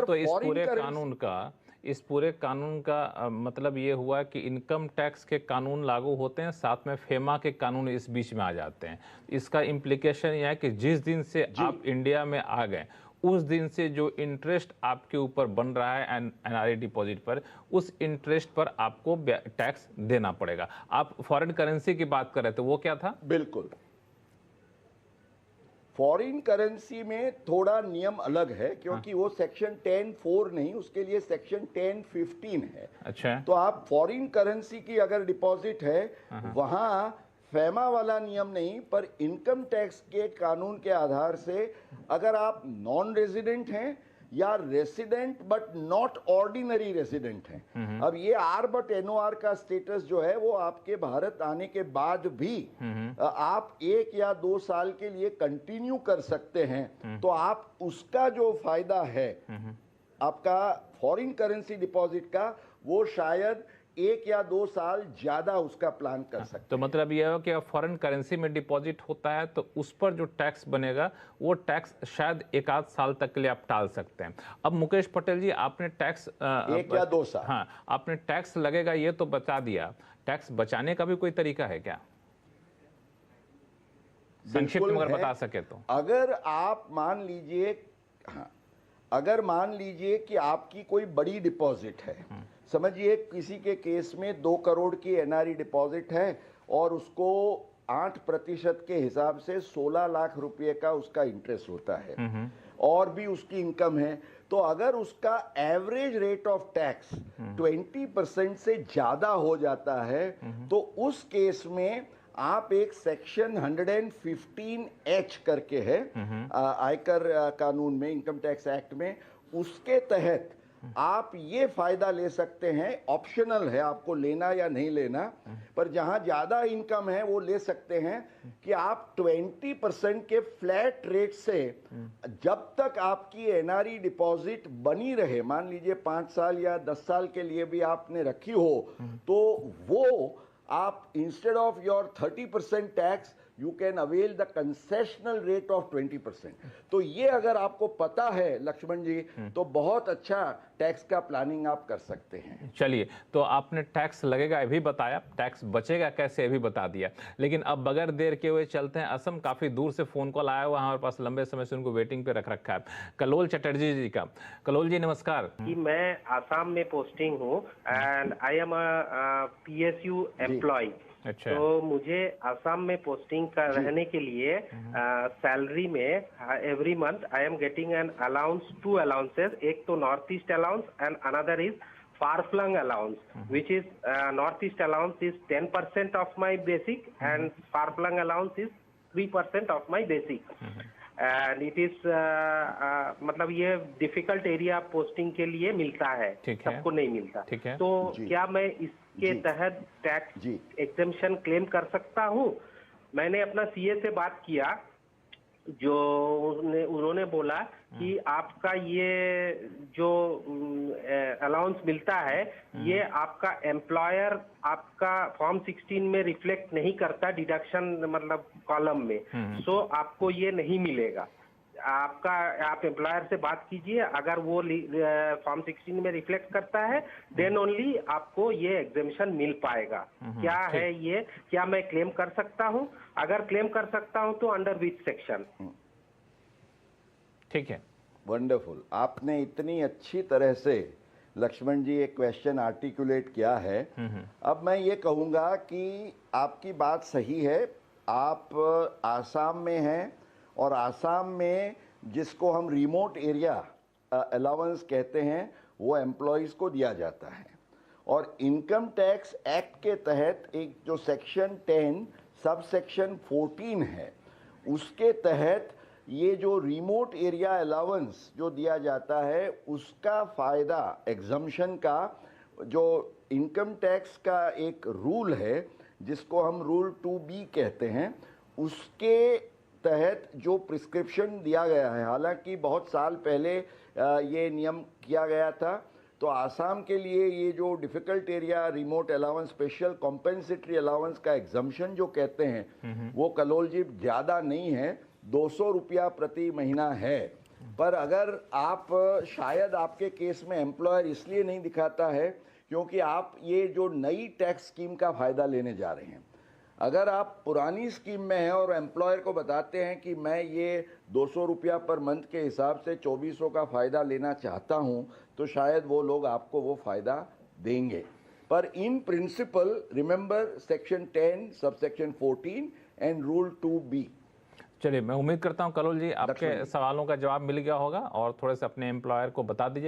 तो इस पूरे कानून का मतलब ये हुआ कि इनकम टैक्स के कानून लागू होते हैं, साथ में फेमा के कानून इस बीच में आ जाते हैं। इसका इम्प्लीकेशन यह है कि जिस दिन से आप इंडिया में आ गए उस दिन से जो इंटरेस्ट आपके ऊपर बन रहा है एनआरई डिपॉजिट पर, उस इंटरेस्ट पर आपको टैक्स देना पड़ेगा। आप फॉरेन करेंसी की बात कर रहे थे, वो क्या था? बिल्कुल, फॉरेन करेंसी में थोड़ा नियम अलग है, क्योंकि वो सेक्शन 10(4) नहीं, उसके लिए सेक्शन 10(15) है। अच्छा, तो आप फॉरेन करेंसी की अगर डिपॉजिट है, वहां फेमा वाला नियम नहीं, पर इनकम टैक्स के कानून के आधार से अगर आप नॉन रेजिडेंट हैं या resident but not ordinary resident हैं, अब ये आर बट एनओआर का स्टेटस जो है वो आपके भारत आने के बाद भी आप 1 या 2 साल के लिए कंटिन्यू कर सकते हैं। तो आप उसका जो फायदा है आपका फॉरेन करेंसी डिपॉजिट का, वो शायद 1 या 2 साल ज्यादा उसका प्लान कर सकते तो मतलब यह है कि फॉरेन करेंसी में डिपॉजिट होता है तो उस पर जो टैक्स बनेगा वो टैक्स शायद 1 आध साल तक के लिए आप टाल सकते हैं। अब मुकेश पटेल जी, आपने टैक्स 1 या 2 साल, हाँ, आपने टैक्स लगेगा ये तो बता दिया, टैक्स बचाने का भी कोई तरीका है क्या? संक्षिप्त में अगर बता सके तो। अगर आप मान लीजिए, हाँ, अगर मान लीजिए कि आपकी कोई बड़ी डिपॉजिट है, समझिए किसी के केस में 2 करोड़ की एनआरई डिपॉजिट है और उसको 8% के हिसाब से 16 लाख रुपए का उसका इंटरेस्ट होता है और भी उसकी इनकम है, तो अगर उसका एवरेज रेट ऑफ टैक्स 20% से ज्यादा हो जाता है, तो उस केस में आप एक सेक्शन 115H करके है आयकर कानून में, इनकम टैक्स एक्ट में, उसके तहत आप ये फायदा ले सकते हैं। ऑप्शनल है आपको लेना या नहीं लेना, पर जहां ज्यादा इनकम है वो ले सकते हैं कि आप 20% के फ्लैट रेट से जब तक आपकी एनआरई डिपॉजिट बनी रहे, मान लीजिए 5 साल या 10 साल के लिए भी आपने रखी हो, तो वो आप instead of your 30% tax you can avail the concessional rate of 20%। तो ये अगर आपको पता है लक्ष्मण जी, तो बहुत अच्छा टैक्स का प्लानिंग आप कर सकते हैं। चलिए, तो आपने टैक्स लगेगा ये भी बताया, टैक्स बचेगा कैसे ये भी बता दिया, लेकिन अब बगैर देर के हुए चलते हैं असम। काफी दूर से फोन कॉल आया हुआ हमारे पास, लंबे समय से उनको वेटिंग पे रख रखा है, कलोल चटर्जी जी का। कलोल जी नमस्कार। कि मैं आसाम में पोस्टिंग हूँ and I am PSU employee. अच्छा। तो मुझे आसाम में पोस्टिंग का रहने के लिए सैलरी में every month I am getting an allowance, 2 allowances, एक तो north east allowance and another is far flung allowance, which is northeast allowance is 10% of my basic and far flung allowance is 3% of my basic. And it is मतलब ये difficult area posting के लिए मिलता है, सबको नहीं मिलता। तो क्या मैं इसके तहत टैक्स एग्जेम्पशन क्लेम कर सकता हूँ? मैंने अपना CA से बात किया, जो उन्होंने बोला कि आपका ये जो अलाउंस मिलता है ये आपका एम्प्लॉयर आपका फॉर्म 16 में रिफ्लेक्ट नहीं करता डिडक्शन मतलब कॉलम में, सो आपको ये नहीं मिलेगा। आप एम्प्लॉयर से बात कीजिए, अगर वो फॉर्म 16 में रिफ्लेक्ट करता है देन ओनली आपको ये एग्जेम्पशन मिल पाएगा। क्या है ये, क्या मैं क्लेम कर सकता हूँ? अगर क्लेम कर सकता हूँ तो अंडर विच सेक्शन? ठीक है, वंडरफुल। आपने इतनी अच्छी तरह से लक्ष्मण जी एक क्वेश्चन आर्टिकुलेट किया है। अब मैं ये कहूँगा कि आपकी बात सही है, आप आसाम में हैं और आसाम में जिसको हम रिमोट एरिया अलाउंस कहते हैं वो एम्प्लॉयज़ को दिया जाता है, और इनकम टैक्स एक्ट के तहत एक जो सेक्शन 10 सब सेक्शन 14 है, उसके तहत ये जो रिमोट एरिया अलाउंस जो दिया जाता है उसका फ़ायदा एग्जम्पशन का, जो इनकम टैक्स का एक रूल है जिसको हम रूल 2B कहते हैं, उसके तहत जो प्रिस्क्रिप्शन दिया गया है, हालांकि बहुत साल पहले ये नियम किया गया था, तो आसाम के लिए ये जो difficult area remote allowance special compensatory allowance का एग्जम्पशन जो कहते हैं वो कलोल जी ज़्यादा नहीं है, 200 रुपया प्रति महीना है। पर अगर आप शायद आपके केस में एम्प्लॉयर इसलिए नहीं दिखाता है क्योंकि आप ये जो नई टैक्स स्कीम का फायदा लेने जा रहे हैं। अगर आप पुरानी स्कीम में हैं और एम्प्लॉयर को बताते हैं कि मैं ये 200 रुपया पर मंथ के हिसाब से 2400 का फ़ायदा लेना चाहता हूं, तो शायद वो लोग आपको वो फ़ायदा देंगे। पर in principle remember section 10 subsection 14 and rule 2B। चलिए, मैं उम्मीद करता हूं कलोल जी आपके सवालों का जवाब मिल गया होगा और थोड़े से अपने एम्प्लॉयर को बता दीजिए